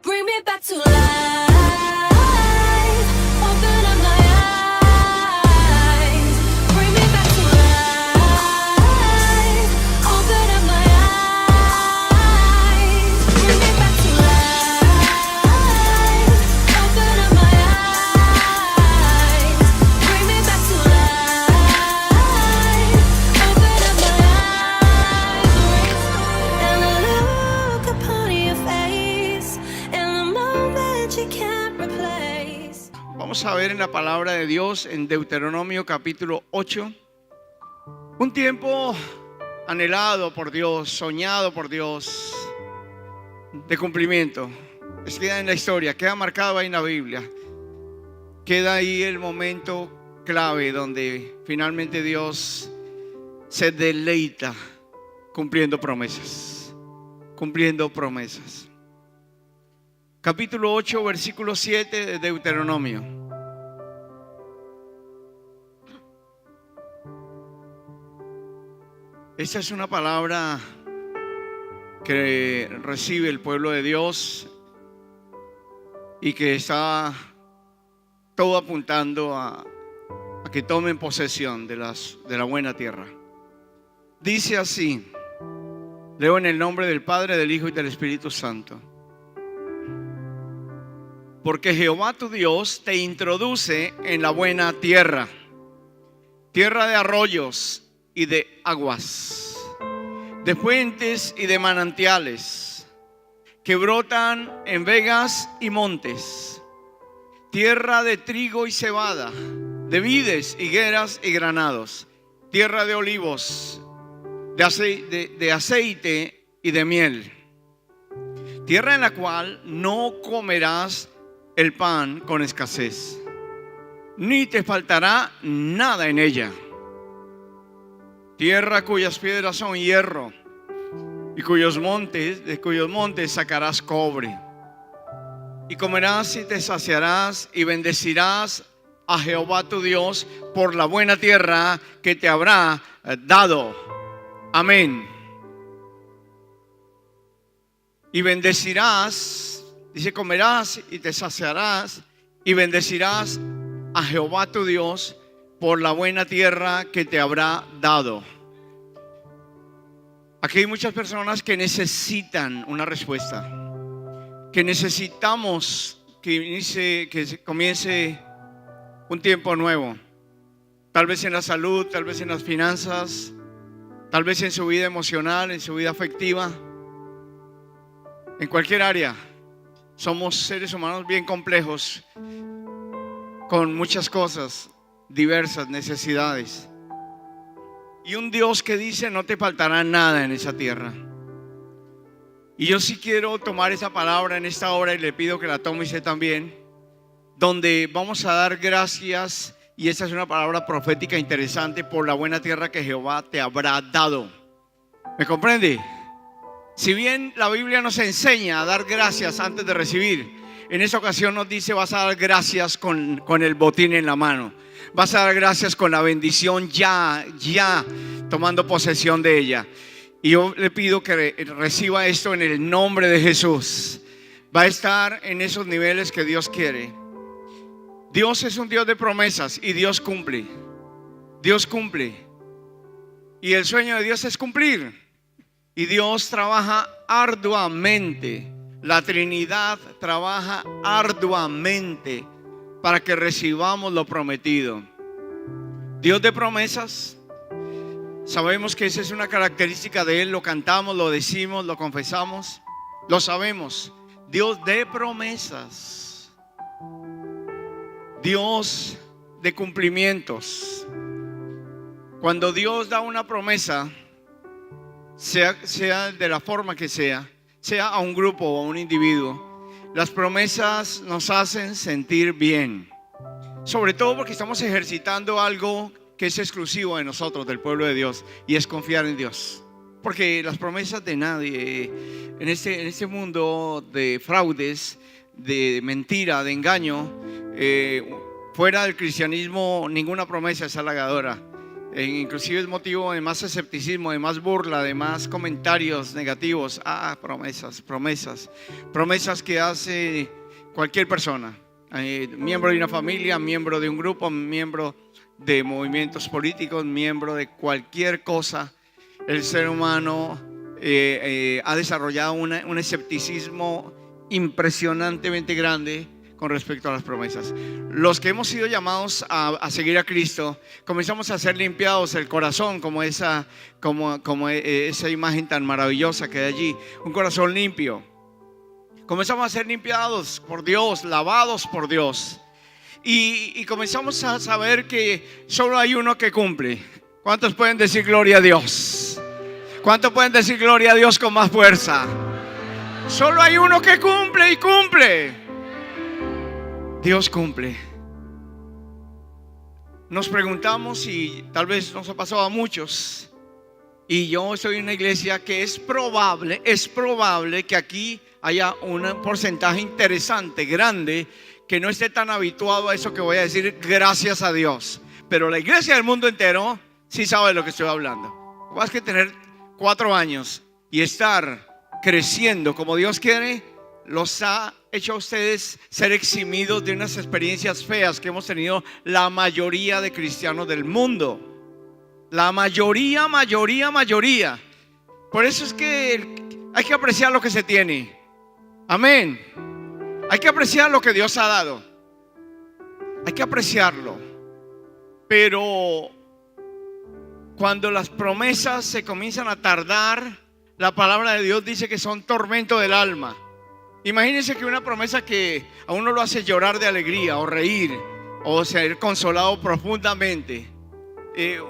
Bring me back to life. Open up my eyes. Bring me back to life. Open up my eyes. Bring me back to life. Open up my eyes. Bring me back to life. Open up my eyes. And I look upon your face, and the moment you can't replace. Vamos a ver en la palabra de Dios en Deuteronomio capítulo 8. Un tiempo anhelado por Dios, soñado por Dios, de cumplimiento. Queda en la historia, queda marcado ahí en la Biblia. Queda ahí el momento clave donde finalmente Dios se deleita cumpliendo promesas. Cumpliendo promesas. Capítulo 8, versículo 7 de Deuteronomio. Esta es una palabra que recibe el pueblo de Dios y que está todo apuntando a que tomen posesión de la buena tierra. Dice así, leo en el nombre del Padre, del Hijo y del Espíritu Santo. Porque Jehová tu Dios te introduce en la buena tierra, tierra de arroyos y de aguas, de fuentes y de manantiales, que brotan en vegas y montes, tierra de trigo y cebada, de vides, higueras y granados, tierra de olivos, de aceite y de miel, tierra en la cual no comerás el pan con escasez, ni te faltará nada en ella. Tierra cuyas piedras son hierro, y de cuyos montes sacarás cobre. Y comerás y te saciarás y bendecirás a Jehová tu Dios por la buena tierra que te habrá dado. Amén. Y bendecirás, dice, comerás y te saciarás y bendecirás a Jehová tu Dios por la buena tierra que te habrá dado. Aquí hay muchas personas que necesitan una respuesta, que necesitamos que comience un tiempo nuevo, tal vez en la salud, tal vez en las finanzas, tal vez en su vida emocional, en su vida afectiva, en cualquier área. Somos seres humanos bien complejos, con muchas cosas, diversas necesidades. Y un Dios que dice no te faltará nada en esa tierra. Y yo sí quiero tomar esa palabra en esta hora y le pido que la tome usted también, donde vamos a dar gracias, y esta es una palabra profética interesante, por la buena tierra que Jehová te habrá dado. ¿Me comprende? Si bien la Biblia nos enseña a dar gracias antes de recibir, en esta ocasión nos dice vas a dar gracias con el botín en la mano. Vas a dar gracias con la bendición ya tomando posesión de ella. Y yo le pido que reciba esto en el nombre de Jesús. Va a estar en esos niveles que Dios quiere. Dios es un Dios de promesas y Dios cumple. Dios cumple. Y el sueño de Dios es cumplir. Y Dios trabaja arduamente. La Trinidad trabaja arduamente para que recibamos lo prometido. Dios de promesas. Sabemos que esa es una característica de Él. Lo cantamos, lo decimos, lo confesamos. Lo sabemos. Dios de promesas. Dios de cumplimientos. Cuando Dios da una promesa, sea de la forma que sea a un grupo o a un individuo, las promesas nos hacen sentir bien. Sobre todo porque estamos ejercitando algo que es exclusivo de nosotros, del pueblo de Dios, y es confiar en Dios. Porque las promesas de nadie en este mundo de fraudes, de mentira, de engaño, fuera del cristianismo ninguna promesa es halagadora. inclusive es motivo de más escepticismo, de más burla, de más comentarios negativos. Promesas que hace cualquier persona, miembro de una familia, miembro de un grupo, miembro de movimientos políticos, miembro de cualquier cosa. El ser humano ha desarrollado un escepticismo impresionantemente grande con respecto a las promesas. Los que hemos sido llamados a seguir a Cristo, comenzamos a ser limpiados el corazón, como esa imagen tan maravillosa que hay allí, un corazón limpio. Comenzamos a ser limpiados por Dios, lavados por Dios, y comenzamos a saber que solo hay uno que cumple. ¿Cuántos pueden decir gloria a Dios? ¿Cuántos pueden decir gloria a Dios con más fuerza? Solo hay uno que cumple y cumple. Dios cumple. Nos preguntamos, y tal vez nos ha pasado a muchos, y yo estoy en una iglesia que es probable que aquí haya un porcentaje interesante, grande, que no esté tan habituado a eso que voy a decir, gracias a Dios. Pero la iglesia del mundo entero sí sabe de lo que estoy hablando. Vas que tener 4 años y estar creciendo como Dios quiere, los ha hecho a ustedes ser eximidos de unas experiencias feas que hemos tenido la mayoría de cristianos del mundo. La mayoría. Por eso es que hay que apreciar lo que se tiene. Amén. Hay que apreciar lo que Dios ha dado. Hay que apreciarlo. Pero cuando las promesas se comienzan a tardar, la palabra de Dios dice que son tormento del alma. Imagínense que una promesa que a uno lo hace llorar de alegría o reír o ser consolado profundamente.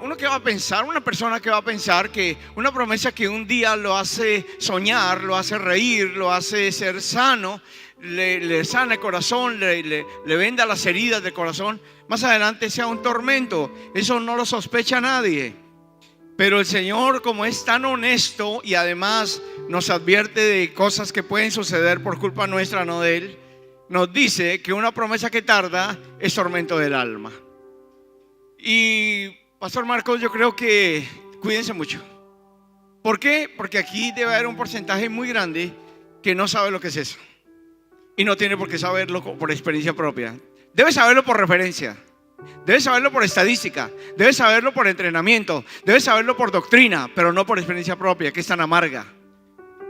Uno que va a pensar, una persona que va a pensar que una promesa que un día lo hace soñar, lo hace reír, lo hace ser sano, le sana el corazón, le venda las heridas del corazón, más adelante sea un tormento. Eso no lo sospecha nadie. Pero el Señor, como es tan honesto y además nos advierte de cosas que pueden suceder por culpa nuestra, no de Él, nos dice que una promesa que tarda es tormento del alma. Y Pastor Marcos, yo creo que cuídense mucho. ¿Por qué? Porque aquí debe haber un porcentaje muy grande que no sabe lo que es eso. Y no tiene por qué saberlo por experiencia propia. Debe saberlo por referencia. Debes saberlo por estadística, debes saberlo por entrenamiento, debes saberlo por doctrina, pero no por experiencia propia, que es tan amarga.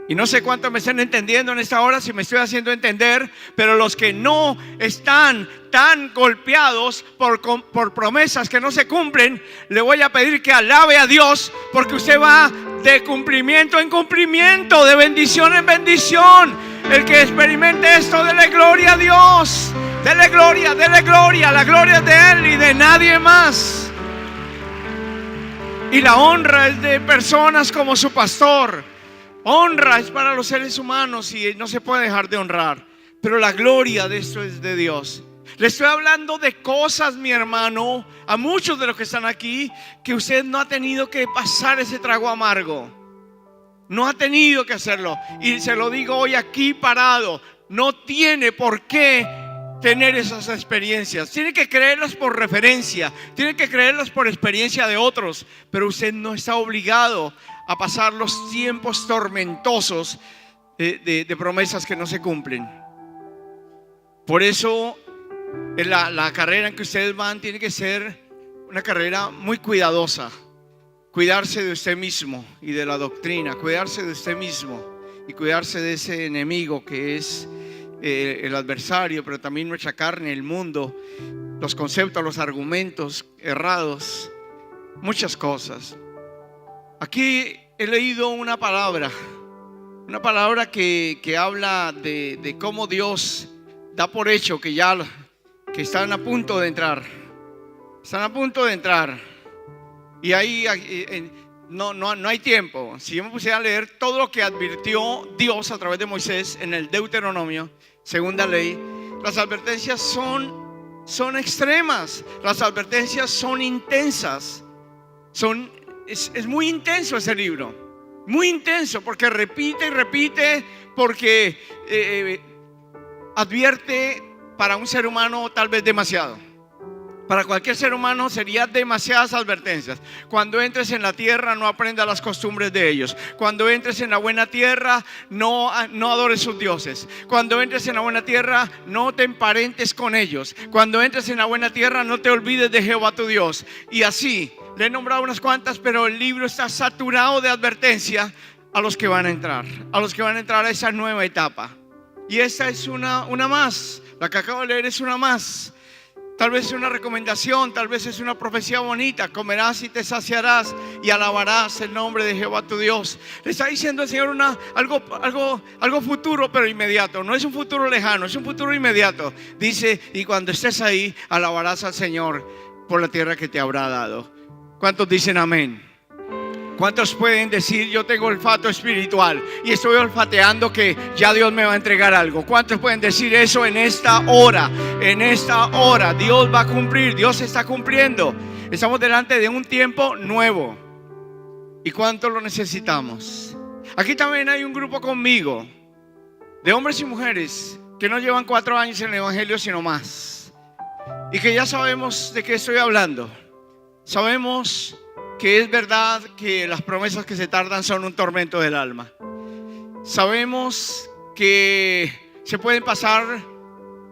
Y no sé cuántos me están entendiendo en esta hora, si me estoy haciendo entender, pero los que no están tan golpeados por promesas que no se cumplen, le voy a pedir que alabe a Dios, porque usted va de cumplimiento en cumplimiento, de bendición en bendición. El que experimente esto, dele gloria a Dios. Dele gloria, la gloria es de Él y de nadie más. Y la honra es de personas como su pastor. Honra es para los seres humanos y no se puede dejar de honrar. Pero la gloria de esto es de Dios. Le estoy hablando de cosas, mi hermano, a muchos de los que están aquí, que usted no ha tenido que pasar ese trago amargo. No ha tenido que hacerlo. Y se lo digo hoy aquí parado. No tiene por qué tener esas experiencias. Tiene que creerlas por referencia, tiene que creerlas por experiencia de otros, pero usted no está obligado a pasar los tiempos tormentosos de promesas que no se cumplen. Por eso la carrera en que ustedes van tiene que ser una carrera muy cuidadosa. Cuidarse de usted mismo y de la doctrina, cuidarse de usted mismo y cuidarse de ese enemigo que es el adversario, pero también nuestra carne, el mundo, los conceptos, los argumentos errados, muchas cosas. Aquí he leído una palabra que habla de cómo Dios da por hecho que están a punto de entrar. Están a punto de entrar. Y ahí no hay tiempo. Si yo me pusiera a leer todo lo que advirtió Dios a través de Moisés en el Deuteronomio, segunda ley, las advertencias son extremas. Las advertencias son intensas. Es muy intenso ese libro. Muy intenso porque repite y repite, porque advierte para un ser humano tal vez demasiado. Para cualquier ser humano sería demasiadas advertencias. Cuando entres en la tierra, no aprendas las costumbres de ellos. Cuando entres en la buena tierra, no adores sus dioses. Cuando entres en la buena tierra, no te emparentes con ellos. Cuando entres en la buena tierra, no te olvides de Jehová tu Dios. Y así, le he nombrado unas cuantas, pero el libro está saturado de advertencia a los que van a entrar. A los que van a entrar a esa nueva etapa. Y esta es una más. La que acabo de leer es una más. Tal vez es una recomendación, tal vez es una profecía bonita. Comerás y te saciarás y alabarás el nombre de Jehová tu Dios. Le está diciendo el Señor algo futuro, pero inmediato. No es un futuro lejano, es un futuro inmediato. Dice, y cuando estés ahí, alabarás al Señor por la tierra que te habrá dado. ¿Cuántos dicen amén? ¿Cuántos pueden decir, yo tengo olfato espiritual y estoy olfateando que ya Dios me va a entregar algo? ¿Cuántos pueden decir eso en esta hora? En esta hora Dios va a cumplir, Dios está cumpliendo. Estamos delante de un tiempo nuevo. ¿Y cuánto lo necesitamos? Aquí también hay un grupo conmigo de hombres y mujeres que no llevan 4 años en el evangelio sino más, y que ya sabemos de qué estoy hablando. Sabemos que es verdad que las promesas que se tardan son un tormento del alma. Sabemos que se pueden pasar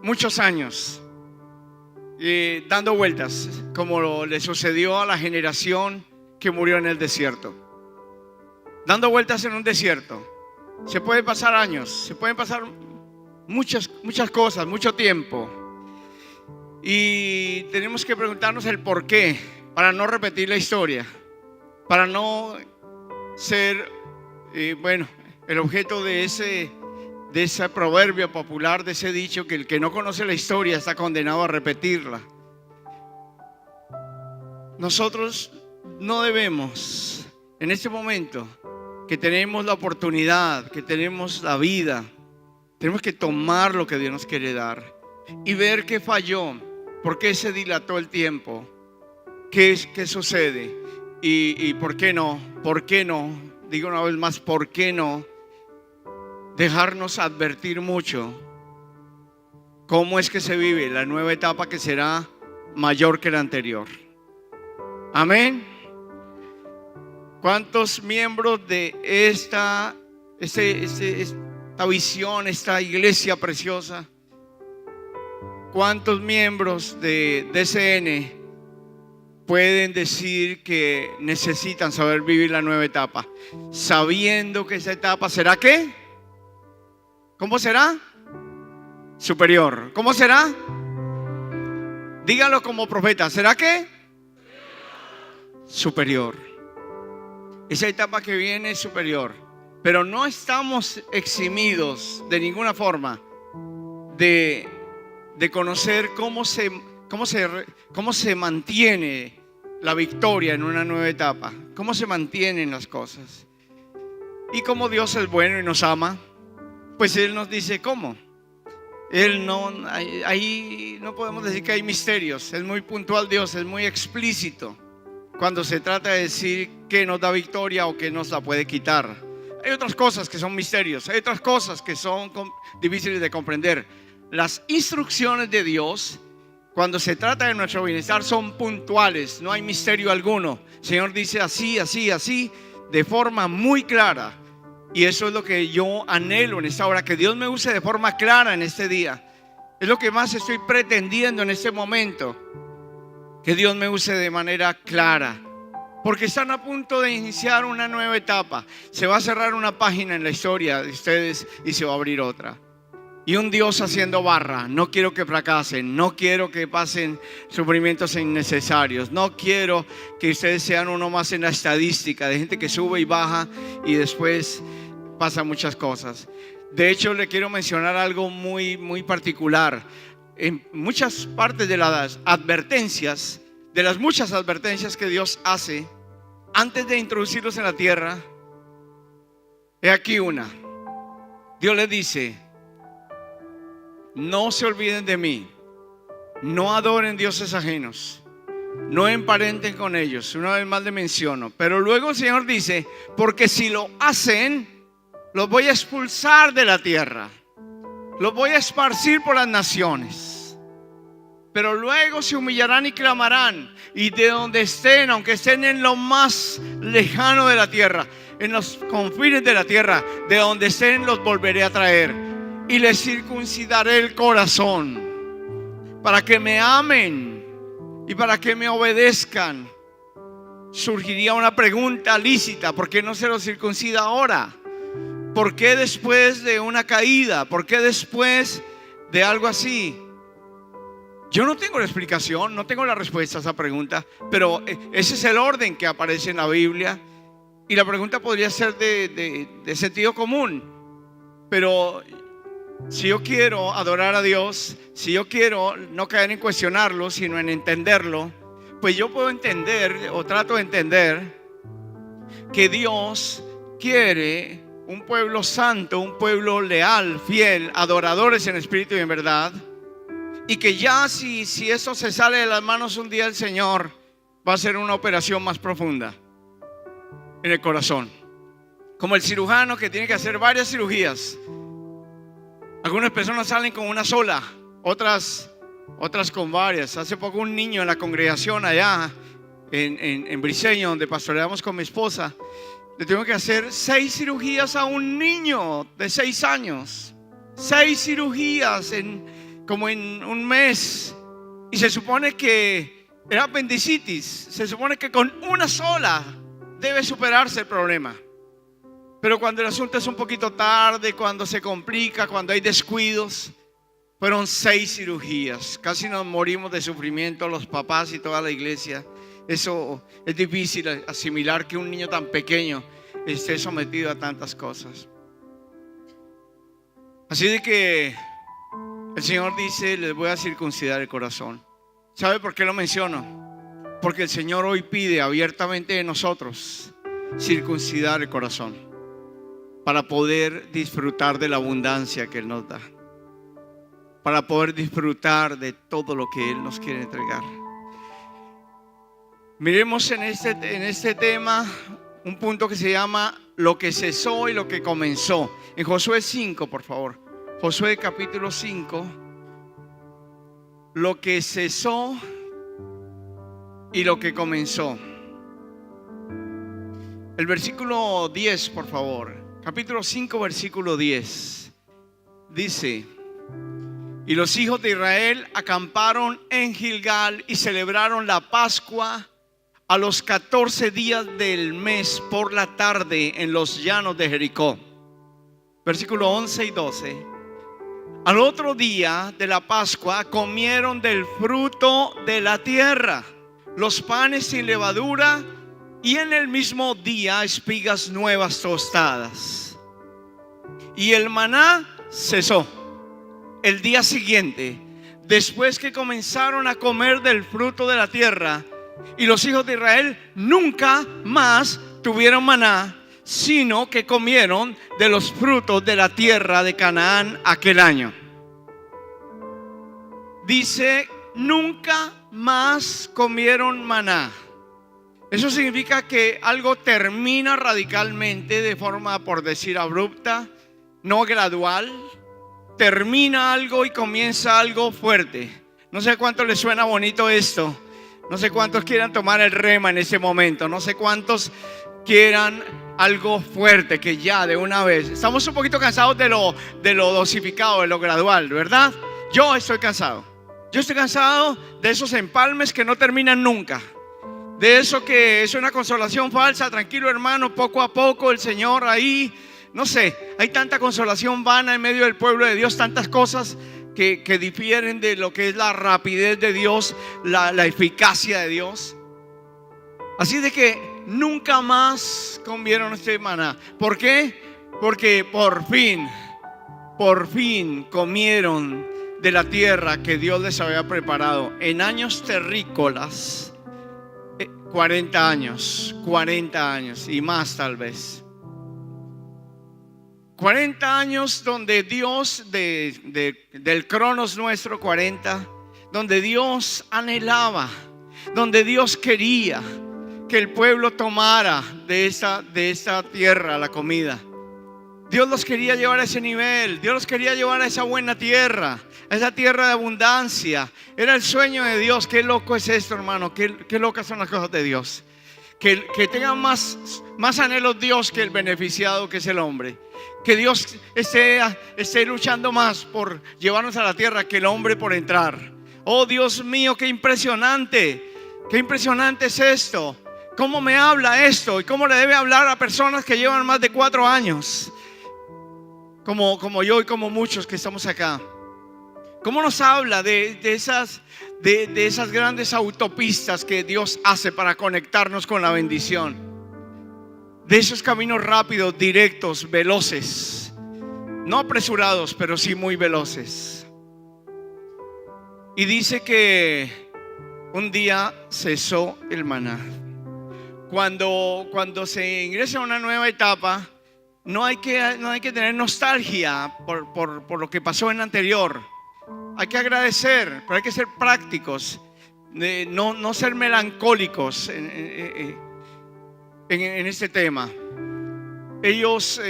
muchos años dando vueltas, como le sucedió a la generación que murió en el desierto. Dando vueltas en un desierto. Se pueden pasar años, se pueden pasar muchas cosas, mucho tiempo. Y tenemos que preguntarnos el por qué, para no repetir la historia, para no ser el objeto de ese proverbio popular, de ese dicho que el que no conoce la historia está condenado a repetirla. Nosotros no debemos, en este momento que tenemos la oportunidad, que tenemos la vida, tenemos que tomar lo que Dios nos quiere dar y ver qué falló, por qué se dilató el tiempo, qué sucede y por qué no, digo una vez más, por qué no dejarnos advertir mucho cómo es que se vive la nueva etapa que será mayor que la anterior. Amén. ¿Cuántos miembros de esta visión, esta iglesia preciosa, cuántos miembros de DCN pueden decir que necesitan saber vivir la nueva etapa, sabiendo que esa etapa será ¿qué? ¿Cómo será? Superior. ¿Cómo será? Dígalo como profeta. ¿Será qué? Superior. Esa etapa que viene es superior. Pero no estamos eximidos de ninguna forma de conocer cómo se mantiene la victoria en una nueva etapa. Cómo se mantienen las cosas. Y como Dios es bueno y nos ama, pues Él nos dice cómo. Ahí no podemos decir que hay misterios. Es muy puntual Dios, es muy explícito cuando se trata de decir que nos da victoria o que nos la puede quitar. Hay otras cosas que son misterios, hay otras cosas que son difíciles de comprender. Las instrucciones de Dios, cuando se trata de nuestro bienestar, son puntuales, no hay misterio alguno. El Señor dice así, así, así, de forma muy clara. Y eso es lo que yo anhelo en esta hora, que Dios me use de forma clara en este día. Es lo que más estoy pretendiendo en este momento, que Dios me use de manera clara, porque están a punto de iniciar una nueva etapa. Se va a cerrar una página en la historia de ustedes y se va a abrir otra. Y un Dios haciendo barra. No quiero que fracasen, no quiero que pasen sufrimientos innecesarios, no quiero que ustedes sean uno más en la estadística de gente que sube y baja y después pasan muchas cosas. De hecho, le quiero mencionar algo muy particular. En muchas partes de las advertencias, de las muchas advertencias que Dios hace antes de introducirlos en la tierra, he aquí una. Dios les dice: no se olviden de mí, no adoren dioses ajenos, no emparenten con ellos. Una vez más le menciono, pero luego el Señor dice: porque si lo hacen, los voy a expulsar de la tierra, los voy a esparcir por las naciones. pero luego se humillarán y clamarán, y de donde estén, aunque estén en lo más lejano de la tierra, en los confines de la tierra, de donde estén los volveré a traer, y les circuncidaré el corazón, para que me amen y para que me obedezcan. Surgiría una pregunta lícita: ¿por qué no se los circuncida ahora? ¿Por qué después de una caída? ¿Por qué después de algo así? Yo no tengo la explicación, no tengo la respuesta a esa pregunta, pero ese es el orden que aparece en la Biblia, y la pregunta podría ser de sentido común. Pero si yo quiero adorar a Dios, si yo quiero no caer en cuestionarlo, sino en entenderlo, pues yo puedo entender, o trato de entender, que Dios quiere un pueblo santo, un pueblo leal, fiel, adoradores en espíritu y en verdad. Y que ya si eso se sale de las manos un día, el Señor va a hacer una operación más profunda en el corazón. Como el cirujano que tiene que hacer varias cirugías. Algunas personas salen con una sola, otras con varias. Hace poco un niño en la congregación allá en Briseño, donde pastoreamos con mi esposa, le tengo que hacer 6 cirugías a un niño de 6 años. 6 cirugías como en un mes. Y se supone que era apendicitis. Se supone que con una sola debe superarse el problema. Pero cuando el asunto es un poquito tarde, cuando se complica, cuando hay descuidos, fueron 6 cirugías. Casi nos morimos de sufrimiento los papás y toda la iglesia. Eso es difícil asimilar, que un niño tan pequeño esté sometido a tantas cosas. Así de que el Señor dice: les voy a circuncidar el corazón. ¿Sabe por qué lo menciono? Porque el Señor hoy pide abiertamente de nosotros circuncidar el corazón, para poder disfrutar de la abundancia que Él nos da, para poder disfrutar de todo lo que Él nos quiere entregar. Miremos en este tema un punto que se llama lo que cesó y lo que comenzó. En Josué 5, por favor. Josué capítulo 5. Lo que cesó y lo que comenzó. El versículo 10, por favor. Capítulo 5, versículo 10. Dice: y los hijos de Israel acamparon en Gilgal y celebraron la Pascua a los 14 días del mes por la tarde en los llanos de Jericó. Versículo 11 y 12. Al otro día de la Pascua comieron del fruto de la tierra, los panes sin levadura, y en el mismo día espigas nuevas tostadas. Y el maná cesó el día siguiente, después que comenzaron a comer del fruto de la tierra. Y los hijos de Israel nunca más tuvieron maná, sino que comieron de los frutos de la tierra de Canaán aquel año. Dice: nunca más comieron maná. Eso significa que algo termina radicalmente, de forma, por decir, abrupta, no gradual. Termina algo y comienza algo fuerte. No sé cuánto les suena bonito esto. No sé cuántos quieran tomar el rema en ese momento. No sé cuántos quieran algo fuerte, que ya de una vez. Estamos un poquito cansados de lo dosificado, de lo gradual, ¿verdad? Yo estoy cansado. Yo estoy cansado de esos empalmes que no terminan nunca. De eso que es una consolación falsa. Tranquilo, hermano, poco a poco el Señor ahí. No sé, hay tanta consolación vana en medio del pueblo de Dios, tantas cosas que difieren de lo que es la rapidez de Dios, la eficacia de Dios. Así de que nunca más comieron este maná. ¿Por qué? Porque por fin comieron de la tierra que Dios les había preparado en años terrícolas. 40 años y más tal vez. 40 años donde Dios, del cronos nuestro 40, donde Dios anhelaba, donde Dios quería que el pueblo tomara de esta tierra la comida. Dios los quería llevar a ese nivel. Dios los quería llevar a esa buena tierra, a esa tierra de abundancia. Era el sueño de Dios. Qué loco es esto, hermano. Qué locas son las cosas de Dios. Que tengan más anhelos Dios que el beneficiado, que es el hombre. Que Dios esté luchando más por llevarnos a la tierra que el hombre por entrar. Oh Dios mío, qué impresionante. Qué impresionante es esto. ¿Cómo me habla esto? ¿Y cómo le debe hablar a personas que llevan más de 4 años? Como yo y como muchos que estamos acá. ¿Cómo nos habla de esas grandes autopistas que Dios hace para conectarnos con la bendición? De esos caminos rápidos, directos, veloces. No apresurados, pero sí muy veloces. Y dice que un día cesó el maná. Cuando se ingresa a una nueva etapa, no hay que tener nostalgia por lo que pasó en la anterior. Hay que agradecer, pero hay que ser prácticos, no ser melancólicos en este tema. Ellos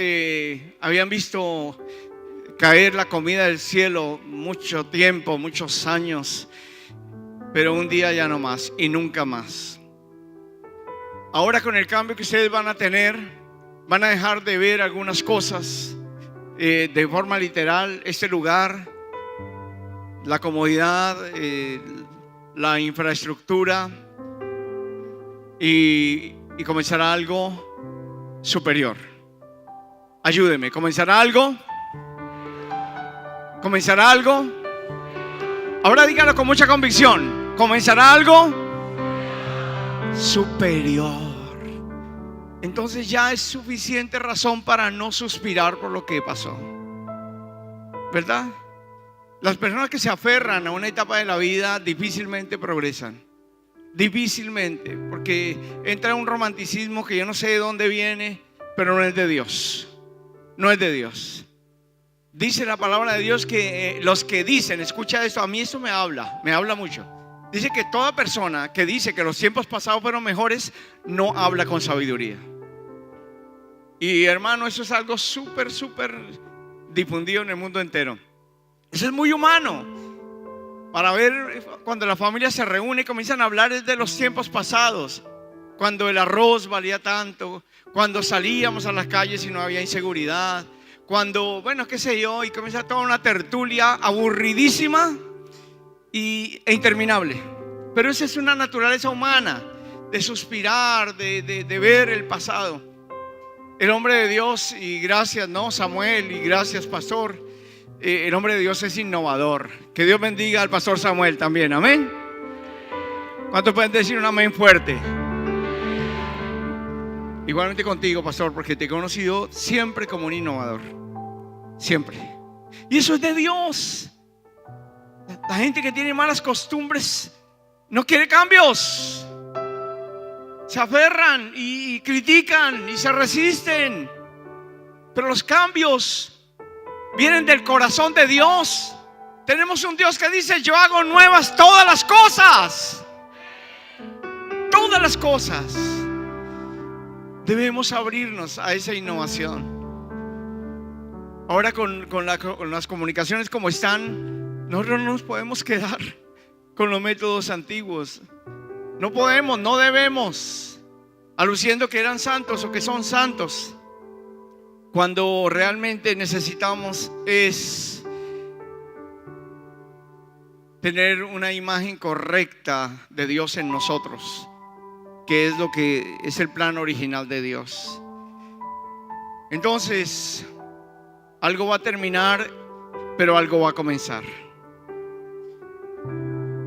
habían visto caer la comida del cielo mucho tiempo, muchos años, pero un día ya no más y nunca más. Ahora, con el cambio que ustedes van a tener, van a dejar de ver algunas cosas de forma literal. Este lugar, la comodidad, la infraestructura, y comenzará algo superior. Ayúdeme, ¿comenzará algo? ¿Comenzará algo? Ahora dígalo con mucha convicción. ¿Comenzará algo superior? Entonces ya es suficiente razón para no suspirar por lo que pasó, ¿verdad? Las personas que se aferran a una etapa de la vida difícilmente progresan. Difícilmente, porque entra un romanticismo que yo no sé de dónde viene, pero no es de Dios. No es de Dios. Dice la palabra de Dios que los que dicen, escucha esto, a mí esto me habla mucho. Dice que toda persona que dice que los tiempos pasados fueron mejores, no habla con sabiduría. Y hermano, eso es algo súper difundido en el mundo entero. Eso es muy humano. Para ver cuando la familia se reúne y comienzan a hablar de los tiempos pasados, cuando el arroz valía tanto, cuando salíamos a las calles y no había inseguridad, cuando, bueno, qué sé yo, y comienza toda una tertulia aburridísima e interminable. Pero esa es una naturaleza humana, de suspirar, de ver el pasado. El hombre de Dios, y gracias, ¿no? Samuel, y gracias, pastor. El hombre de Dios es innovador. Que Dios bendiga al pastor Samuel también, amén. ¿Cuántos pueden decir un amén fuerte? Igualmente contigo, pastor, porque te he conocido siempre como un innovador. Siempre. Y eso es de Dios. La gente que tiene malas costumbres no quiere cambios. Se aferran y critican y se resisten. Pero los cambios vienen del corazón de Dios. Tenemos un Dios que dice: yo hago nuevas todas las cosas. Todas las cosas. Debemos abrirnos a esa innovación. Ahora con las comunicaciones como están, nosotros no nos podemos quedar con los métodos antiguos. No podemos, no debemos, aluciendo que eran santos o que son santos, cuando realmente necesitamos es tener una imagen correcta de Dios en nosotros, que es lo que es el plan original de Dios. Entonces, algo va a terminar, pero algo va a comenzar.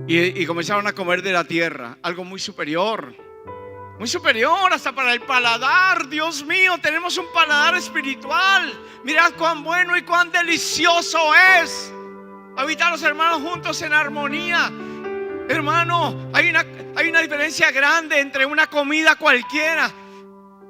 Y comenzaron a comer de la tierra, algo muy superior hasta para el paladar. Dios mío, tenemos un paladar espiritual. Mirad cuán bueno y cuán delicioso es habitar los hermanos juntos en armonía. Hermano, hay una diferencia grande entre una comida cualquiera,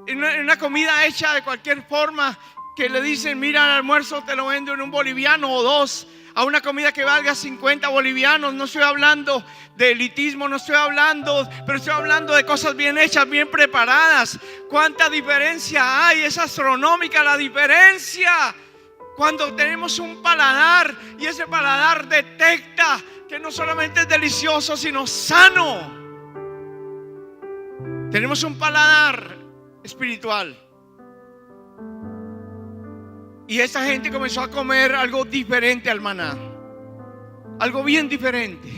una comida hecha de cualquier forma, que le dicen, mira, el almuerzo te lo vendo en un boliviano o dos, a una comida que valga 50 bolivianos. No estoy hablando de elitismo, no estoy hablando, pero estoy hablando de cosas bien hechas, bien preparadas. ¿Cuánta diferencia hay? Es astronómica la diferencia. Cuando tenemos un paladar y ese paladar detecta que no solamente es delicioso, sino sano. Tenemos un paladar espiritual. Y esa gente comenzó a comer algo diferente al maná, algo bien diferente.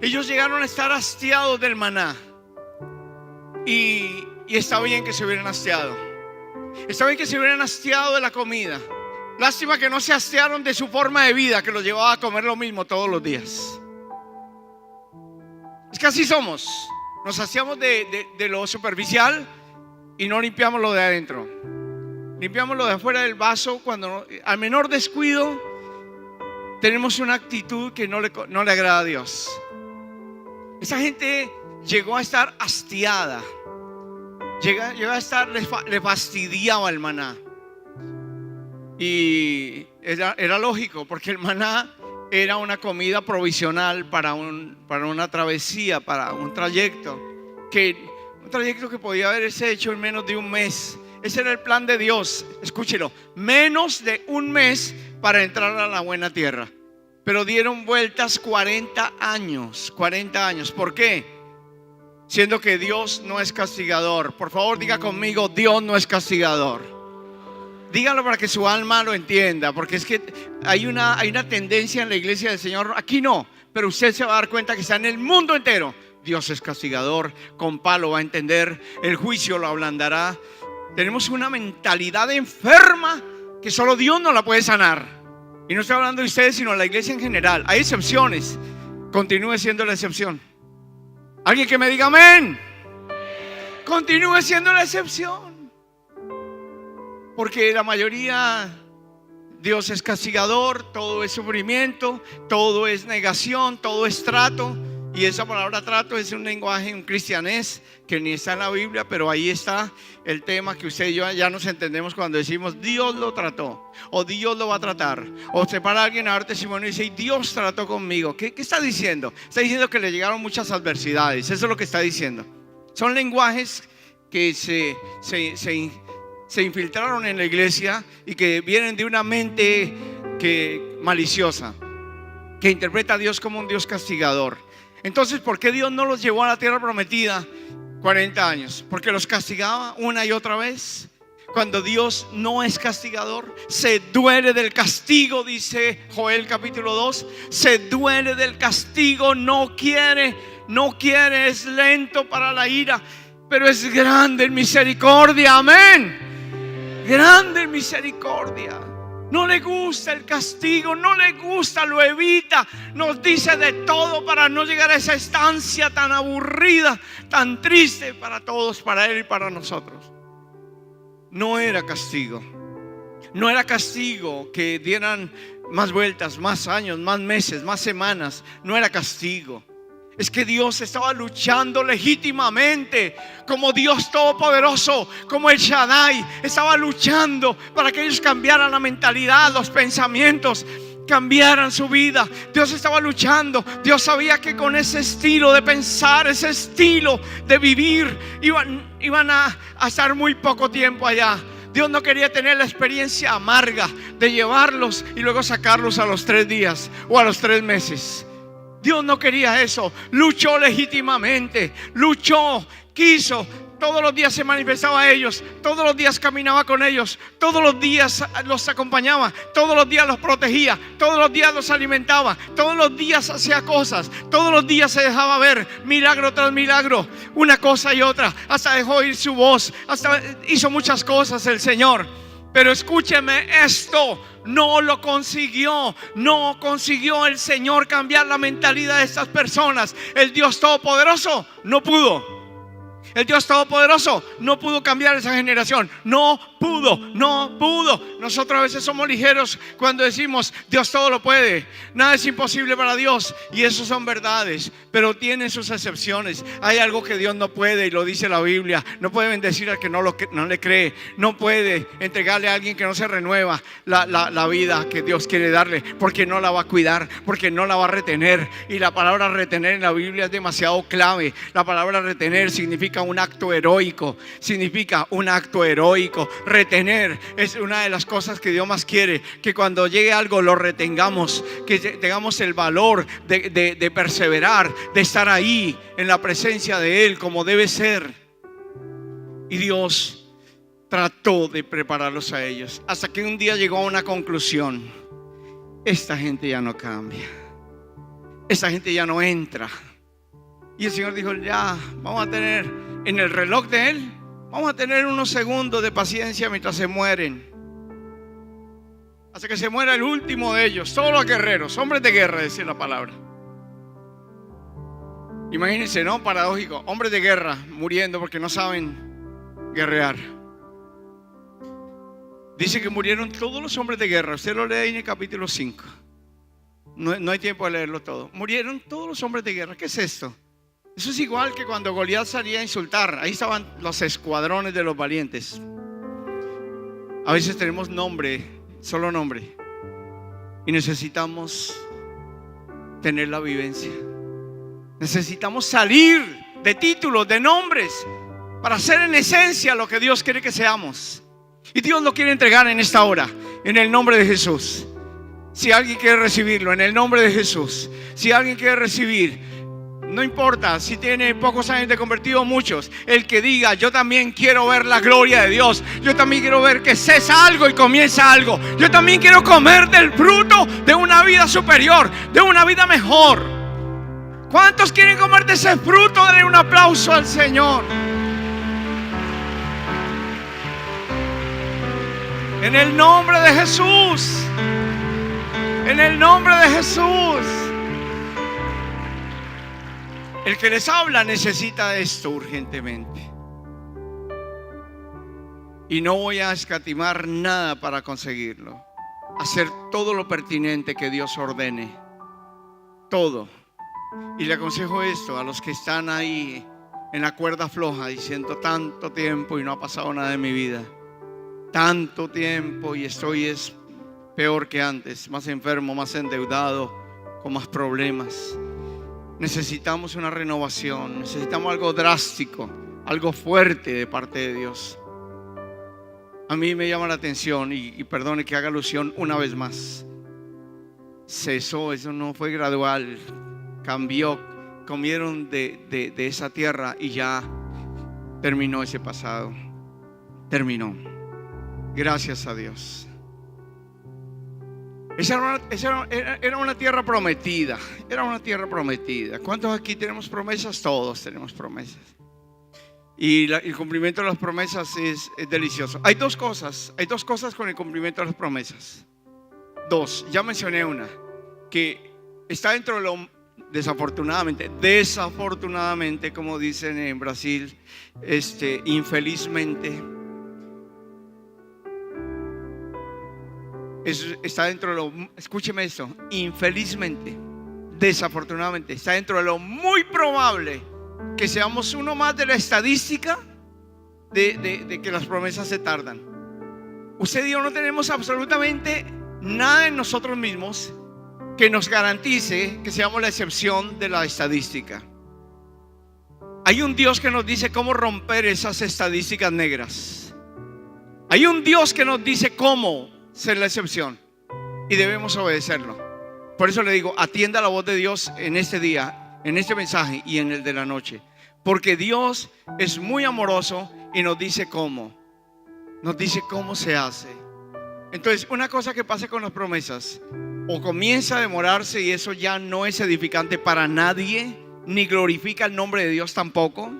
Ellos llegaron a estar hastiados del maná. Y está bien que se hubieran hastiado. Está bien que se hubieran hastiado de la comida. Lástima que no se hastiaron de su forma de vida, que los llevaba a comer lo mismo todos los días. Es que así somos. Nos hastiamos de lo superficial y no limpiamos lo de adentro. Limpiamos lo de afuera del vaso. Cuando al menor descuido tenemos una actitud que no le agrada a Dios. Esa gente llegó a estar hastiada. Llegó a estar, le fastidiaba el maná. Y era lógico, porque el maná era una comida provisional para una travesía, para un trayecto que podía haberse hecho en menos de un mes. Ese era el plan de Dios. Escúchelo, menos de un mes para entrar a la buena tierra. Pero dieron vueltas 40 años. ¿Por qué? Siendo que Dios no es castigador. Por favor, diga conmigo, Dios no es castigador. Dígalo para que su alma lo entienda, porque es que hay una tendencia en la iglesia del Señor. Aquí no, pero usted se va a dar cuenta que está en el mundo entero. Dios es castigador, con palo va a entender, el juicio lo ablandará. Tenemos una mentalidad enferma que solo Dios no la puede sanar. Y no estoy hablando de ustedes, sino de la iglesia en general. Hay excepciones, continúe siendo la excepción. Alguien que me diga amén. Continúe siendo la excepción. Porque la mayoría, Dios es castigador, todo es sufrimiento, todo es negación, todo es trato. Y esa palabra trato es un lenguaje, un cristianés que ni está en la Biblia, pero ahí está el tema que usted y yo ya nos entendemos cuando decimos Dios lo trató o Dios lo va a tratar. O se para alguien a dar testimonio y dice Dios trató conmigo. ¿Qué está diciendo? Está diciendo que le llegaron muchas adversidades. Eso es lo que está diciendo. Son lenguajes que se infiltraron en la iglesia y que vienen de una mente maliciosa, que interpreta a Dios como un Dios castigador. Entonces, ¿por qué Dios no los llevó a la tierra prometida 40 años? Porque los castigaba una y otra vez. Cuando Dios no es castigador, se duele del castigo, dice Joel capítulo 2. Se duele del castigo, no quiere, es lento para la ira, pero es grande en misericordia, amén. Grande en misericordia. No le gusta el castigo, no le gusta, lo evita. Nos dice de todo para no llegar a esa estancia tan aburrida, tan triste para todos, para Él y para nosotros. No era castigo. No era castigo que dieran más vueltas, más años, más meses, más semanas. No era castigo. Es que Dios estaba luchando legítimamente como Dios todopoderoso, como el Shaddai. Estaba luchando para que ellos cambiaran la mentalidad, los pensamientos, cambiaran su vida. Dios estaba luchando. Dios sabía que con ese estilo de pensar, ese estilo de vivir, iban a estar muy poco tiempo allá. Dios no quería tener la experiencia amarga de llevarlos y luego sacarlos a los 3 días o a los 3 meses. Dios no quería eso. Luchó legítimamente, luchó, quiso. Todos los días se manifestaba a ellos, todos los días caminaba con ellos, todos los días los acompañaba, todos los días los protegía, todos los días los alimentaba, todos los días hacía cosas, todos los días se dejaba ver, milagro tras milagro, una cosa y otra. Hasta dejó oír su voz, hasta hizo muchas cosas el Señor. Pero escúcheme esto, no lo consiguió. No consiguió el Señor cambiar la mentalidad de estas personas. El Dios Todopoderoso no pudo. El Dios Todopoderoso no pudo cambiar esa generación. No pudo, no pudo. Nosotros a veces somos ligeros cuando decimos Dios todo lo puede, nada es imposible para Dios, y eso son verdades, pero tienen sus excepciones. Hay algo que Dios no puede, y lo dice la Biblia. No puede bendecir al que no le cree, no puede entregarle a alguien que no se renueva la vida que Dios quiere darle, porque no la va a cuidar, porque no la va a retener. Y la palabra retener en la Biblia es demasiado clave. La palabra retener significa un acto heroico, significa un acto heroico. Retener es una de las cosas que Dios más quiere, que cuando llegue algo lo retengamos, que tengamos el valor de perseverar, de estar ahí en la presencia de Él como debe ser. Y Dios trató de prepararlos a ellos, hasta que un día llegó a una conclusión: esta gente ya no cambia, esta gente ya no entra. Y el Señor dijo: ya, vamos a tener en el reloj de Él, vamos a tener unos segundos de paciencia mientras se mueren, hasta que se muera el último de ellos. Todos los guerreros, hombres de guerra, decía la palabra. Imagínense, ¿no? Paradójico, hombres de guerra muriendo porque no saben guerrear. Dice que murieron todos los hombres de guerra. Usted lo lee ahí en el capítulo 5. No hay tiempo de leerlo todo. Murieron todos los hombres de guerra. ¿Qué es esto? Eso es igual que cuando Goliat salía a insultar. Ahí estaban los escuadrones de los valientes. A veces tenemos nombre, solo nombre, y necesitamos tener la vivencia. Necesitamos salir de títulos, de nombres, para ser en esencia lo que Dios quiere que seamos. Y Dios lo quiere entregar en esta hora, en el nombre de Jesús. Si alguien quiere recibirlo, en el nombre de Jesús. Si alguien quiere recibir, no importa si tiene pocos años de convertido o muchos, el que diga: yo también quiero ver la gloria de Dios, yo también quiero ver que cesa algo y comienza algo, yo también quiero comer del fruto de una vida superior, de una vida mejor. ¿Cuántos quieren comer de ese fruto? Denle un aplauso al Señor. En el nombre de Jesús. En el nombre de Jesús. El que les habla necesita esto urgentemente. Y no voy a escatimar nada para conseguirlo. Hacer todo lo pertinente que Dios ordene. Todo. Y le aconsejo esto a los que están ahí en la cuerda floja, diciendo: tanto tiempo y no ha pasado nada en mi vida. Tanto tiempo y estoy es peor que antes, más enfermo, más endeudado, con más problemas. Necesitamos una renovación, necesitamos algo drástico, algo fuerte de parte de Dios. A mí me llama la atención, y perdone que haga alusión una vez más. Cesó, eso no fue gradual, cambió, comieron de esa tierra y ya terminó ese pasado. Terminó. Gracias a Dios. Esa era una tierra prometida. Era una tierra prometida. ¿Cuántos aquí tenemos promesas? Todos tenemos promesas. Y el cumplimiento de las promesas es delicioso. Hay dos cosas con el cumplimiento de las promesas. Dos, ya mencioné una, que está dentro de lo, desafortunadamente, como dicen en Brasil, infelizmente, está dentro de lo, escúcheme esto, infelizmente, desafortunadamente, está dentro de lo muy probable que seamos uno más de la estadística de que las promesas se tardan. Usted y yo no tenemos absolutamente nada en nosotros mismos que nos garantice que seamos la excepción de la estadística. Hay un Dios que nos dice cómo romper esas estadísticas negras. Hay un Dios que nos dice cómo ser la excepción, y debemos obedecerlo. Por eso le digo: atienda la voz de Dios en este día, en este mensaje y en el de la noche, porque Dios es muy amoroso y nos dice cómo se hace. Entonces, una cosa que pasa con las promesas: o comienza a demorarse, y eso ya no es edificante para nadie, ni glorifica el nombre de Dios tampoco.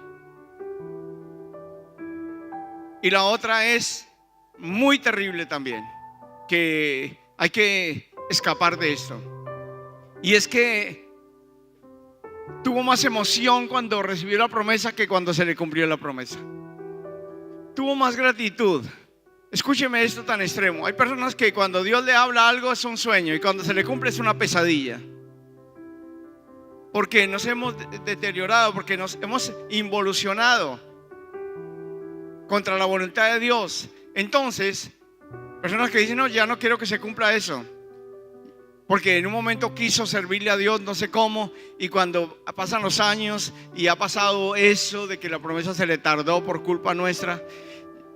Y la otra es muy terrible también, que hay que escapar de esto, y es que tuvo más emoción cuando recibió la promesa que cuando se le cumplió la promesa. Tuvo más gratitud Escúcheme esto tan extremo. Hay personas que cuando Dios le habla algo es un sueño y cuando se le cumple es una pesadilla. Porque nos hemos deteriorado, porque nos hemos involucionado contra la voluntad de Dios. Entonces, personas que dicen, no, ya no quiero que se cumpla eso, porque en un momento quiso servirle a Dios, no sé cómo, y cuando pasan los años y ha pasado eso de que la promesa se le tardó por culpa nuestra,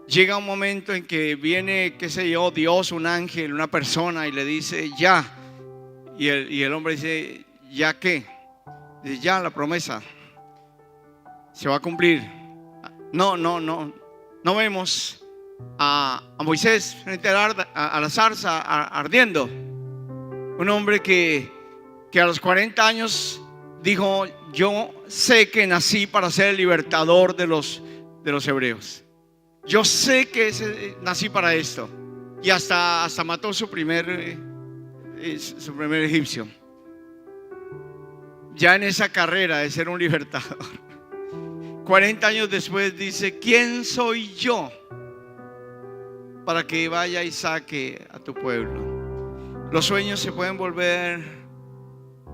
llega un momento en que viene, qué sé yo, Dios, un ángel, una persona y le dice, ya. Y el hombre dice, ¿ya qué? Dice, ya la promesa se va a cumplir. No vemos a Moisés frente a la zarza ardiendo. Un hombre que a los 40 años dijo, yo sé que nací para ser el libertador de los hebreos. Yo sé que nací para esto. Y hasta mató su primer egipcio. Ya en esa carrera de ser un libertador, 40 años después dice, ¿quién soy yo para que vaya y saque a tu pueblo? Los sueños se pueden volver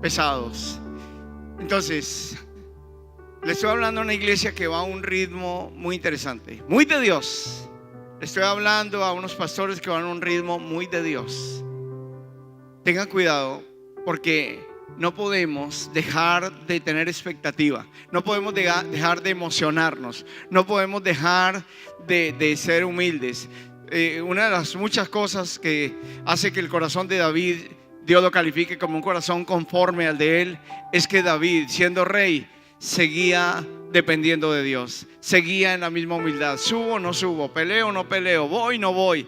pesados. Entonces, le estoy hablando a una iglesia que va a un ritmo muy interesante, muy de Dios. Le estoy hablando a unos pastores que van a un ritmo muy de Dios. Tengan cuidado, porque no podemos dejar de tener expectativa. No podemos dejar de emocionarnos. No podemos dejar de ser humildes. Una de las muchas cosas que hace que el corazón de David, Dios lo califique como un corazón conforme al de él, es que David, siendo rey, seguía dependiendo de Dios. Seguía en la misma humildad. Subo o no subo, peleo o no peleo, voy o no voy.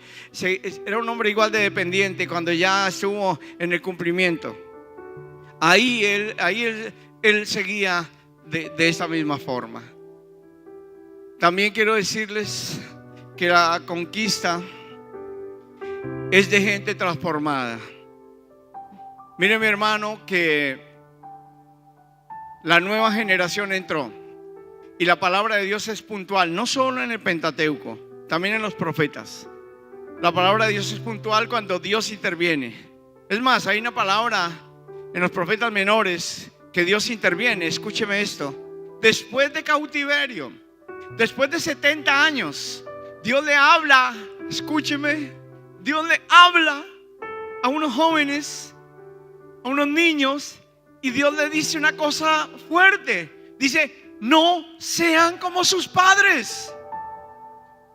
Era un hombre igual de dependiente cuando ya estuvo en el cumplimiento. Ahí él seguía de esta misma forma. También quiero decirles que la conquista es de gente transformada. Mire, mi hermano, que la nueva generación entró y la palabra de Dios es puntual, no solo en el Pentateuco, también en los profetas. La palabra de Dios es puntual cuando Dios interviene. Es más, hay una palabra en los profetas menores que Dios interviene. Escúcheme esto: después de cautiverio, después de 70 años, Dios le habla. Escúcheme, Dios le habla a unos jóvenes, a unos niños, y Dios le dice una cosa fuerte. Dice, no sean como sus padres.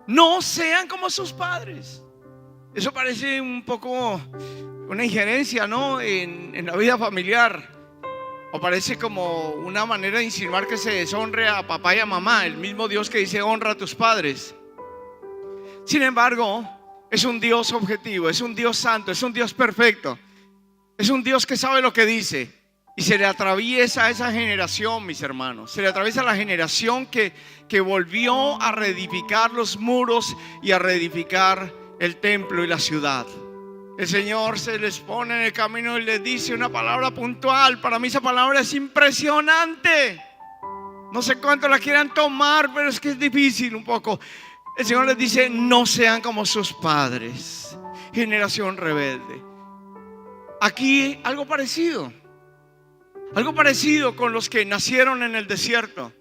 No sean como sus padres. Eso parece un poco una injerencia, ¿no? En la vida familiar. O parece como una manera de insinuar que se deshonre a papá y a mamá. El mismo Dios que dice, honra a tus padres. Sin embargo, es un Dios objetivo, es un Dios santo, es un Dios perfecto. Es un Dios que sabe lo que dice. Y se le atraviesa a esa generación, mis hermanos. Se le atraviesa a la generación que volvió a reedificar los muros y a reedificar el templo y la ciudad. El Señor se les pone en el camino y les dice una palabra puntual. Para mí esa palabra es impresionante. No sé cuánto la quieran tomar, pero es que es difícil un poco. El Señor les dice, no sean como sus padres, generación rebelde. Aquí algo parecido con los que nacieron en el desierto.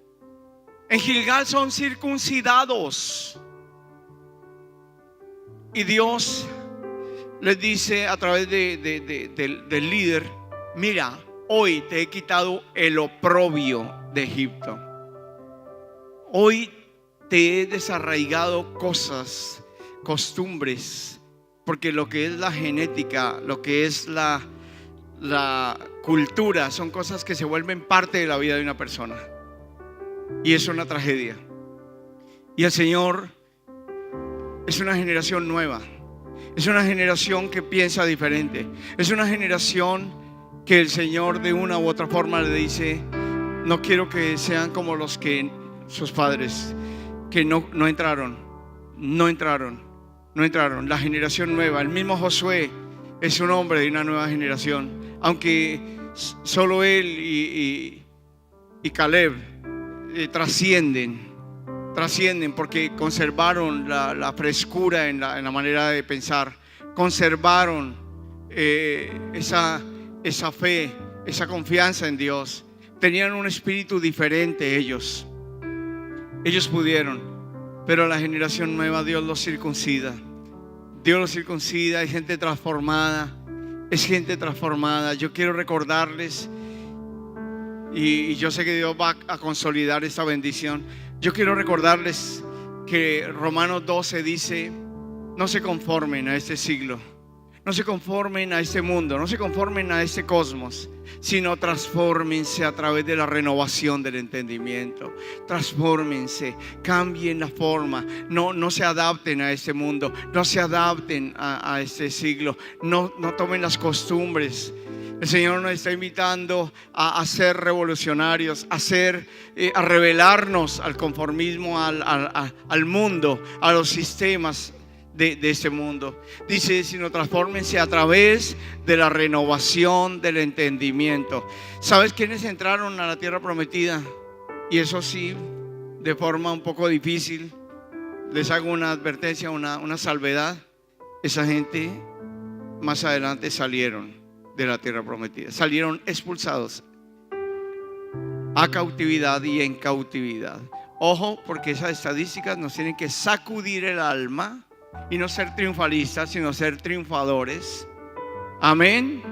En Gilgal son circuncidados. Y Dios les dice a través del líder, mira, hoy te he quitado el oprobio de Egipto. Hoy te he desarraigado cosas, costumbres, porque lo que es la genética, lo que es la cultura, son cosas que se vuelven parte de la vida de una persona. Y es una tragedia. Y el Señor es una generación nueva. Es una generación que piensa diferente. Es una generación que el Señor de una u otra forma le dice, no quiero que sean como los que sus padres, que no entraron. La generación nueva. El mismo Josué es un hombre de una nueva generación. Aunque solo él y Caleb trascienden trascienden porque conservaron la frescura en la manera de pensar, conservaron esa fe, esa confianza en Dios. Tenían un espíritu diferente ellos. Ellos pudieron, pero la generación nueva Dios los circuncida. Dios los circuncida, hay gente transformada, es gente transformada. Yo quiero recordarles, y yo sé que Dios va a consolidar esta bendición. Yo quiero recordarles que Romanos 12 dice: no se conformen a este siglo, no se conformen a este mundo, no se conformen a este cosmos, sino transfórmense a través de la renovación del entendimiento. Transfórmense, cambien la forma, no se adapten a este mundo, no se adapten a este siglo, no tomen las costumbres. El Señor nos está invitando a ser revolucionarios, a rebelarnos al conformismo, al mundo, a los sistemas de este mundo. Dice: sino transfórmense a través de la renovación del entendimiento. ¿Sabes quiénes entraron a la tierra prometida? Y eso sí, de forma un poco difícil. Les hago una advertencia, una salvedad. Esa gente más adelante salieron de la tierra prometida, salieron expulsados a cautividad y en cautividad. Ojo, porque esas estadísticas nos tienen que sacudir el alma y no ser triunfalistas, sino ser triunfadores. Amén.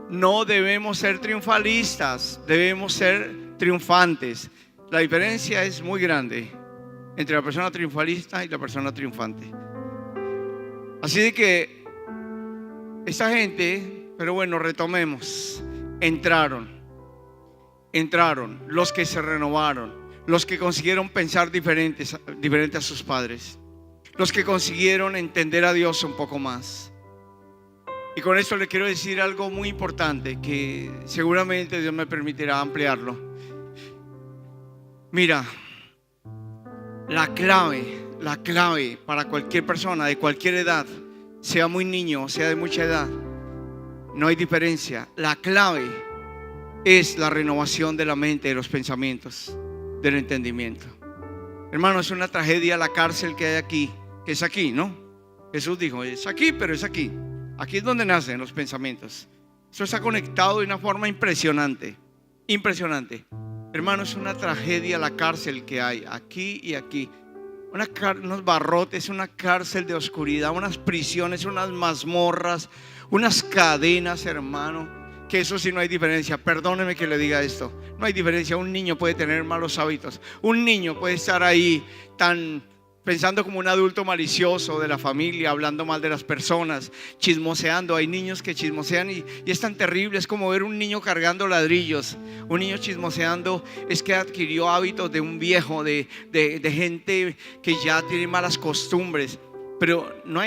No debemos ser triunfalistas, debemos ser triunfantes. La diferencia es muy grande entre la persona triunfalista y la persona triunfante. Así de que esta gente, pero bueno, retomemos. Entraron los que se renovaron, los que consiguieron pensar diferente a sus padres, los que consiguieron entender a Dios un poco más. Y con esto le quiero decir algo muy importante, que seguramente Dios me permitirá ampliarlo. Mira, la clave para cualquier persona de cualquier edad, sea muy niño, sea de mucha edad, no hay diferencia. La clave es la renovación de la mente, de los pensamientos, del entendimiento. Hermano, es una tragedia la cárcel que hay aquí, que es aquí, ¿no? Jesús dijo: es aquí, pero es aquí. Aquí es donde nacen los pensamientos. Esto está conectado de una forma impresionante. Impresionante. Hermano, es una tragedia la cárcel que hay aquí y aquí. Unos barrotes, una cárcel de oscuridad, unas prisiones, unas mazmorras, unas cadenas, hermano. Que eso sí no hay diferencia. Perdóneme que le diga esto. No hay diferencia. Un niño puede tener malos hábitos. Un niño puede estar ahí pensando como un adulto malicioso de la familia, hablando mal de las personas, chismoseando. Hay niños que chismosean y es tan terrible. Es como ver un niño cargando ladrillos. Un niño chismoseando es que adquirió hábitos de un viejo, de gente que ya tiene malas costumbres. Pero no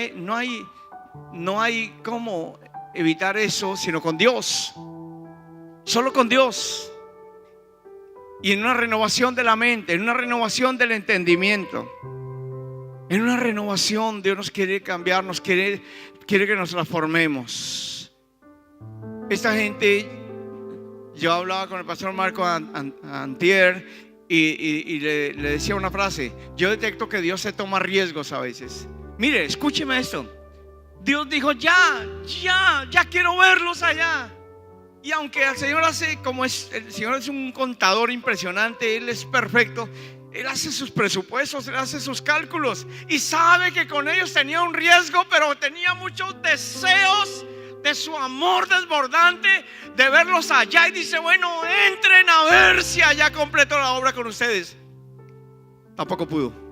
hay cómo evitar eso sino con Dios. Solo con Dios. Y en una renovación de la mente, en una renovación del entendimiento, en una renovación. Dios nos quiere cambiar, quiere que nos transformemos. Esta gente, yo hablaba con el pastor Marco antier y le decía una frase: yo detecto que Dios se toma riesgos a veces. Mire, escúcheme esto. Dios dijo: ya quiero verlos allá. Y aunque el Señor el Señor es un contador impresionante, Él es perfecto. Él hace sus presupuestos, Él hace sus cálculos y sabe que con ellos tenía un riesgo, pero tenía muchos deseos de su amor desbordante de verlos allá. Y dice: bueno, entren a ver si allá completo la obra con ustedes. Tampoco pudo.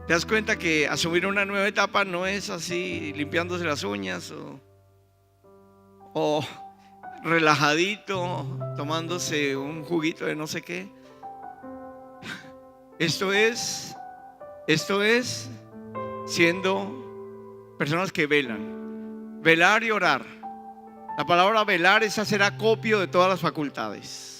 ¿Te das cuenta que asumir una nueva etapa no es así limpiándose las uñas o relajadito tomándose un juguito de no sé qué? Esto es siendo personas que velan. Velar y orar. La palabra velar es hacer acopio de todas las facultades.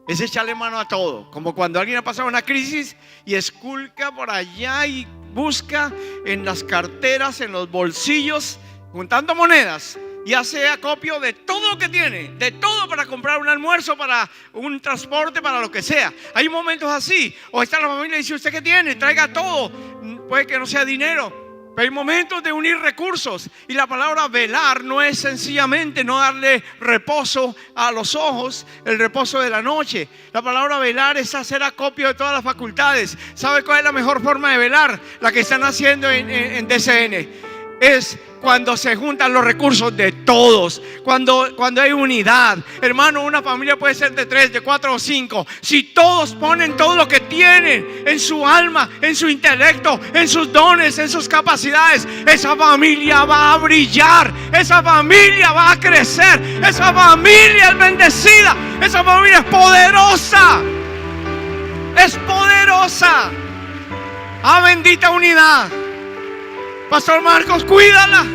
Es echarle mano a todo. Como cuando alguien ha pasado una crisis y esculca por allá y busca en las carteras, en los bolsillos, juntando monedas. y hace acopio de todo lo que tiene, de todo para comprar un almuerzo, para un transporte, para lo que sea. Hay momentos así. O está la familia y dice: ¿usted qué tiene? Traiga todo. Puede que no sea dinero, pero hay momentos de unir recursos. Y la palabra velar no es sencillamente no darle reposo a los ojos, el reposo de la noche. La palabra velar es hacer acopio de todas las facultades. ¿Sabe cuál es la mejor forma de velar? La que están haciendo en DCN. Es cuando se juntan los recursos de todos, cuando hay unidad. Hermano, una familia puede ser de 3, de 4 o 5. Si todos ponen todo lo que tienen en su alma, en su intelecto, en sus dones, en sus capacidades, esa familia va a brillar, esa familia va a crecer, esa familia es bendecida, esa familia es poderosa. Es poderosa. Ah, bendita unidad. Pastor Marcos, cuídala.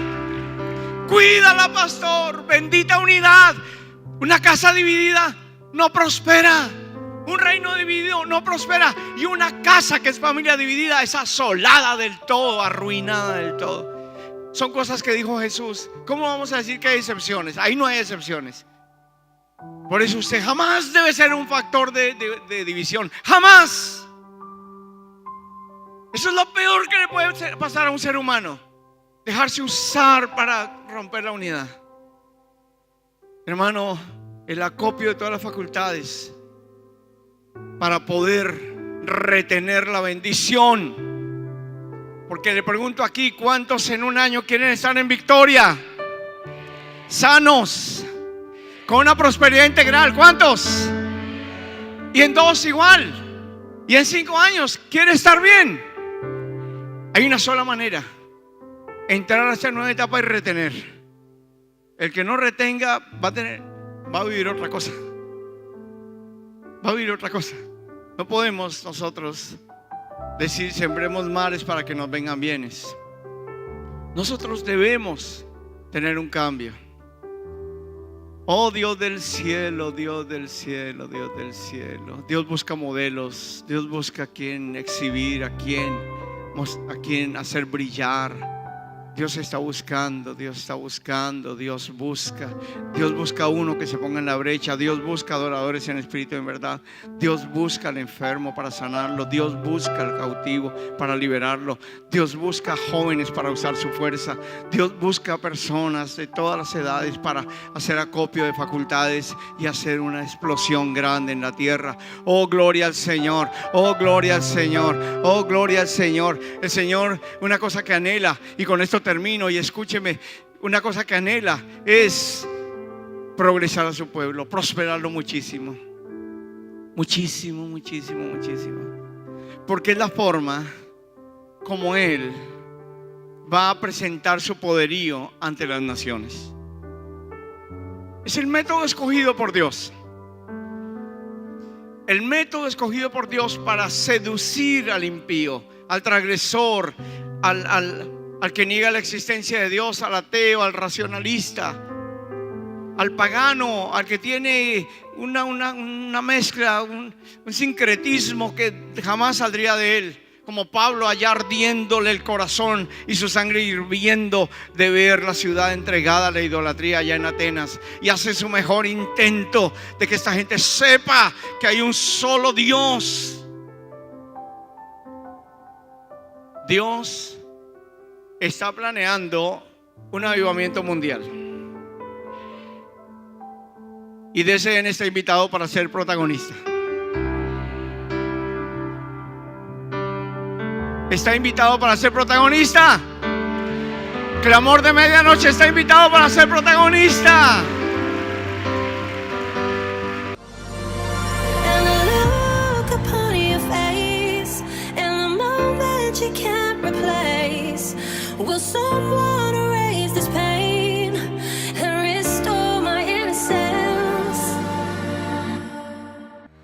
Cuídala, pastor. Bendita unidad. Una casa dividida no prospera. Un reino dividido no prospera. Y una casa que es familia dividida es asolada del todo, arruinada del todo. Son cosas que dijo Jesús. ¿Cómo vamos a decir que hay excepciones? Ahí no hay excepciones. Por eso usted jamás debe ser un factor de división. Jamás. Eso es lo peor que le puede pasar a un ser humano. Dejarse usar para romper la unidad. Hermano, el acopio de todas las facultades para poder retener la bendición. Porque le pregunto aquí: ¿cuántos en un año quieren estar en victoria? Sanos, con una prosperidad integral. ¿Cuántos? Y en 2 igual. Y en 5 años quiere estar bien. Hay una sola manera: entrar a esta nueva etapa y retener. El que no retenga va a vivir otra cosa. Va a vivir otra cosa. No podemos nosotros decir: sembremos mares para que nos vengan bienes. Nosotros debemos tener un cambio. Oh Dios del cielo, Dios del cielo, Dios del cielo. Dios busca modelos. Dios busca a quien exhibir, a quien hacer brillar. Dios está buscando, Dios está buscando, Dios busca uno que se ponga en la brecha. Dios busca adoradores en espíritu y en verdad. Dios busca al enfermo para sanarlo. Dios busca al cautivo para liberarlo. Dios busca jóvenes para usar su fuerza. Dios busca personas de todas las edades para hacer acopio de facultades y hacer una explosión grande en la tierra. Oh, gloria al Señor, oh, gloria al Señor, oh, gloria al Señor. El Señor, una cosa que anhela, y con esto termino, y escúcheme, una cosa que anhela es progresar a su pueblo, prosperarlo muchísimo, muchísimo, muchísimo, muchísimo, porque es la forma como Él va a presentar su poderío ante las naciones. Es el método escogido por Dios, el método escogido por Dios para seducir al impío, al transgresor, al que niega la existencia de Dios, al ateo, al racionalista, al pagano, al que tiene una mezcla, un sincretismo que jamás saldría de él. Como Pablo, allá ardiéndole el corazón y su sangre hirviendo de ver la ciudad entregada a la idolatría allá en Atenas, y hace su mejor intento de que esta gente sepa que hay un solo Dios. Dios está planeando un avivamiento mundial, y DCN está invitado para ser protagonista. Está invitado para ser protagonista. Clamor de Medianoche está invitado para ser protagonista. And I look upon your face, and the moment you can't replace. Will someone erase this pain and restore my innocence?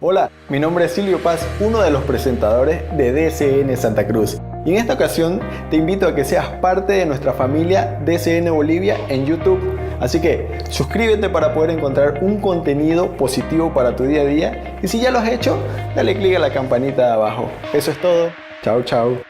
Hola, mi nombre es Silvio Paz, uno de los presentadores de DCN Santa Cruz. Y en esta ocasión te invito a que seas parte de nuestra familia DCN Bolivia en YouTube. Así que suscríbete para poder encontrar un contenido positivo para tu día a día. Y si ya lo has hecho, dale click a la campanita de abajo. Eso es todo. Chao, chao.